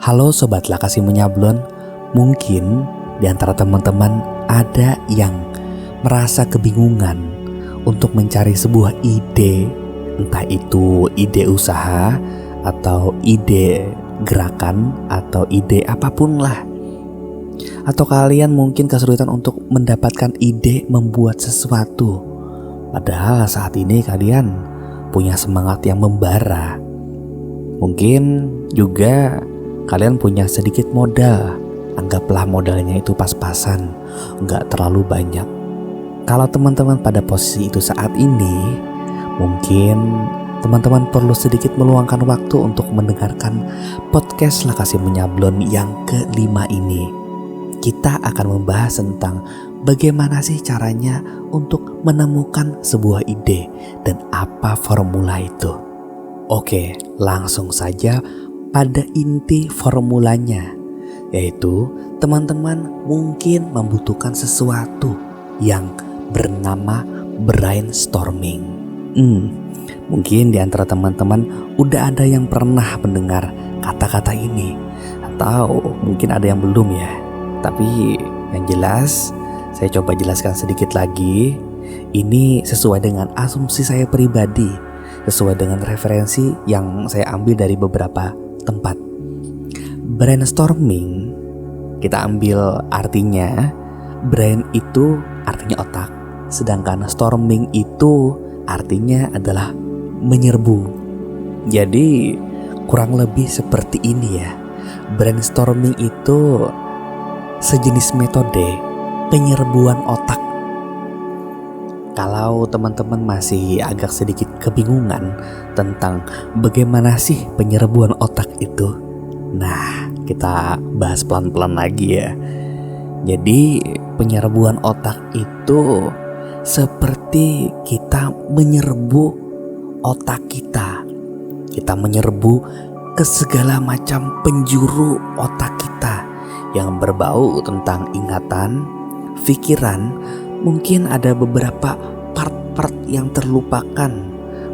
Halo Sobat Lakasi Menyablon, mungkin di antara teman-teman ada yang merasa kebingungan untuk mencari sebuah ide, entah itu ide usaha atau ide gerakan atau ide apapun lah. Atau kalian mungkin kesulitan untuk mendapatkan ide membuat sesuatu. Padahal saat ini kalian punya semangat yang membara. Mungkin juga kalian punya sedikit modal. Anggaplah modalnya itu pas-pasan, nggak terlalu banyak. Kalau teman-teman pada posisi itu saat ini, mungkin teman-teman perlu sedikit meluangkan waktu untuk mendengarkan podcast Lakasi Menyablon yang ke-5 ini. Kita akan membahas tentang bagaimana sih caranya untuk menemukan sebuah ide dan apa formula itu. Oke, langsung saja pada inti formulanya, yaitu teman-teman mungkin membutuhkan sesuatu yang bernama brainstorming. Mungkin di antara teman-teman udah ada yang pernah mendengar kata-kata ini, atau mungkin ada yang belum ya. Tapi yang jelas saya coba jelaskan sedikit lagi. Ini sesuai dengan asumsi saya pribadi, sesuai dengan referensi yang saya ambil dari beberapa tempat. Brainstorming, kita ambil artinya, brain itu artinya otak, sedangkan storming itu artinya adalah menyerbu. Jadi kurang lebih seperti ini ya. Brainstorming itu sejenis metode penyerbuan otak. Kalau teman-teman masih agak sedikit kebingungan tentang bagaimana sih penyerbuan otak itu, nah kita bahas pelan-pelan lagi ya. Jadi penyerbuan otak itu seperti kita menyerbu otak kita. Kita menyerbu ke segala macam penjuru otak kita yang berbau tentang ingatan, pikiran. Mungkin ada beberapa part-part yang terlupakan.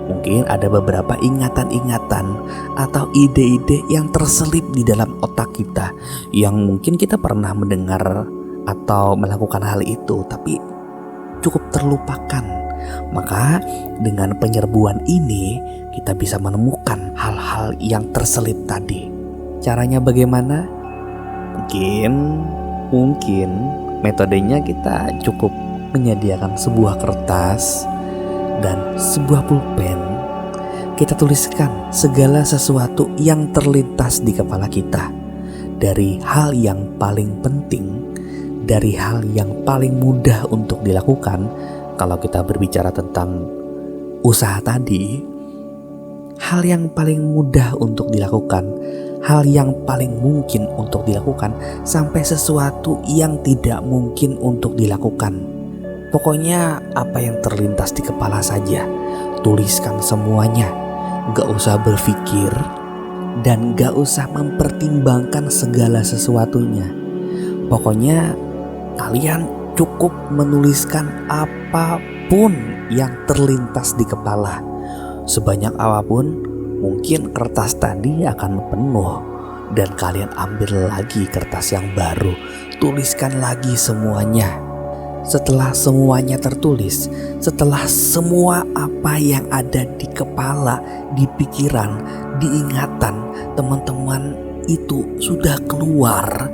Mungkin ada beberapa ingatan-ingatan atau ide-ide yang terselip di dalam otak kita, yang mungkin kita pernah mendengar atau melakukan hal itu, tapi cukup terlupakan. Maka dengan penyerbuan ini kita bisa menemukan hal-hal yang terselip tadi. Caranya bagaimana? Mungkin metodenya kita cukup menyediakan sebuah kertas dan sebuah pulpen. Kita tuliskan segala sesuatu yang terlintas di kepala kita, dari hal yang paling penting, dari hal yang paling mudah untuk dilakukan. Kalau kita berbicara tentang usaha tadi, hal yang paling mudah untuk dilakukan, hal yang paling mungkin untuk dilakukan, sampai sesuatu yang tidak mungkin untuk dilakukan. Pokoknya apa yang terlintas di kepala saja, tuliskan semuanya. Gak usah berpikir dan gak usah mempertimbangkan segala sesuatunya. Pokoknya kalian cukup menuliskan apapun yang terlintas di kepala. Sebanyak apapun, mungkin kertas tadi akan penuh dan kalian ambil lagi kertas yang baru, tuliskan lagi semuanya. Setelah semuanya tertulis, setelah semua apa yang ada di kepala, di pikiran, di ingatan teman-teman itu sudah keluar,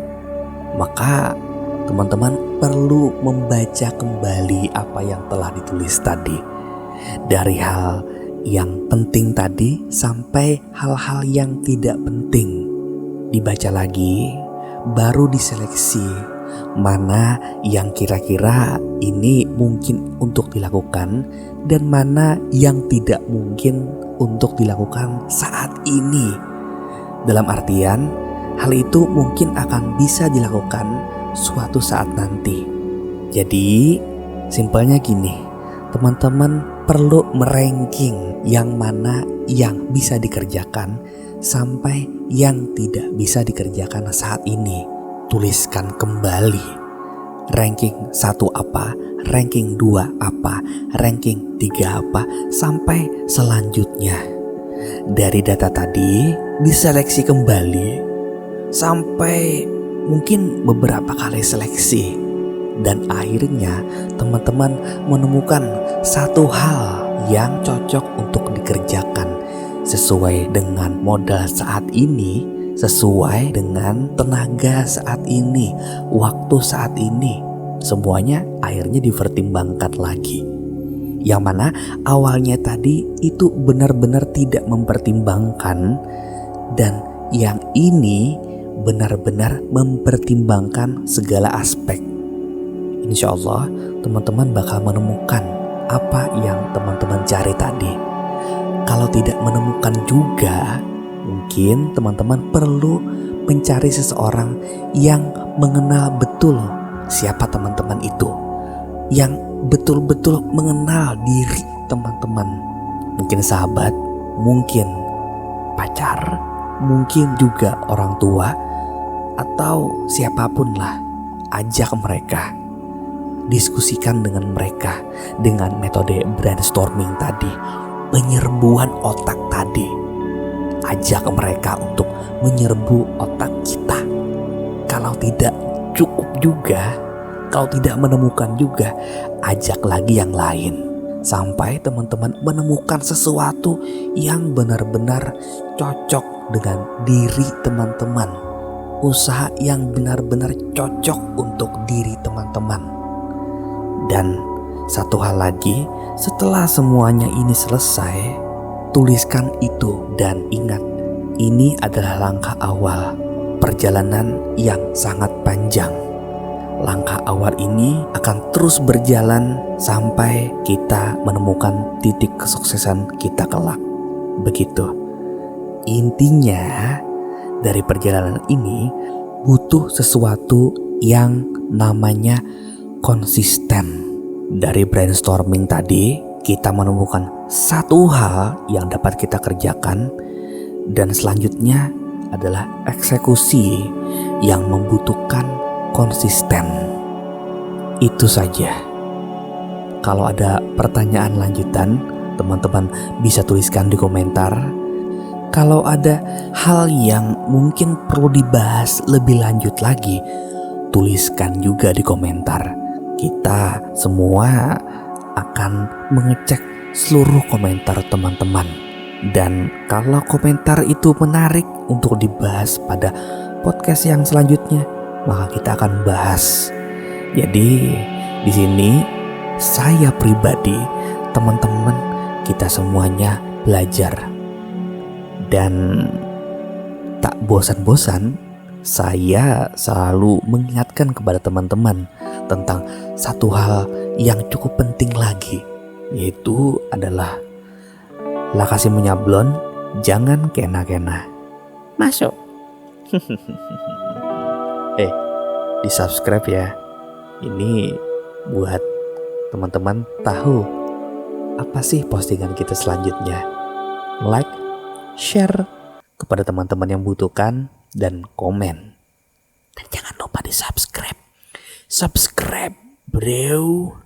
maka teman-teman perlu membaca kembali apa yang telah ditulis tadi. Dari hal yang penting tadi sampai hal-hal yang tidak penting. Dibaca lagi, baru diseleksi mana yang kira-kira ini mungkin untuk dilakukan dan mana yang tidak mungkin untuk dilakukan saat ini. Dalam artian, hal itu mungkin akan bisa dilakukan suatu saat nanti. Jadi, simpelnya gini, teman-teman perlu meranking yang mana yang bisa dikerjakan sampai yang tidak bisa dikerjakan saat ini. Tuliskan kembali. Ranking 1 apa, ranking 2 apa, ranking 3 apa, sampai selanjutnya. Dari data tadi diseleksi kembali sampai mungkin beberapa kali seleksi, dan akhirnya teman-teman menemukan satu hal yang cocok untuk dikerjakan sesuai dengan modal saat ini, sesuai dengan tenaga saat ini, waktu saat ini. Semuanya akhirnya dipertimbangkan lagi. Yang mana awalnya tadi itu benar-benar tidak mempertimbangkan, dan yang ini benar-benar mempertimbangkan segala aspek. Insya Allah teman-teman bakal menemukan apa yang teman-teman cari tadi. Kalau tidak menemukan juga, mungkin teman-teman perlu mencari seseorang yang mengenal betul siapa teman-teman itu, yang betul-betul mengenal diri teman-teman. Mungkin sahabat, mungkin pacar, mungkin juga orang tua, atau siapapun lah. Ajak mereka, diskusikan dengan mereka dengan metode brainstorming tadi, penyerbuan otak tadi. Ajak mereka untuk menyerbu otak kita. Kalau tidak cukup juga, kalau tidak menemukan juga, ajak lagi yang lain sampai teman-teman menemukan sesuatu yang benar-benar cocok dengan diri teman-teman. Usaha yang benar-benar cocok untuk diri teman-teman. Dan satu hal lagi, setelah semuanya ini selesai, tuliskan itu dan ingat, ini adalah langkah awal perjalanan yang sangat panjang. Langkah awal ini akan terus berjalan sampai kita menemukan titik kesuksesan kita kelak. Begitu. Intinya dari perjalanan ini butuh sesuatu yang namanya konsisten. Dari brainstorming tadi, kita menemukan satu hal yang dapat kita kerjakan, dan selanjutnya adalah eksekusi yang membutuhkan konsisten. Itu saja. Kalau ada pertanyaan lanjutan, teman-teman bisa tuliskan di komentar. Kalau ada hal yang mungkin perlu dibahas lebih lanjut lagi, tuliskan juga di komentar. Kita semua akan mengecek seluruh komentar teman-teman. Dan kalau komentar itu menarik untuk dibahas pada podcast yang selanjutnya, maka kita akan bahas. Jadi di sini saya pribadi, teman-teman, kita semuanya belajar. Dan tak bosan-bosan, saya selalu mengingatkan kepada teman-teman tentang satu hal yang cukup penting lagi, yaitu adalah lakasi menyablon, jangan kena-kena. Masuk. Di subscribe ya. Ini buat teman-teman tahu apa sih postingan kita selanjutnya. Like, share kepada teman-teman yang butuhkan, dan komen. Dan jangan lupa di subscribe. Subscribe, bro.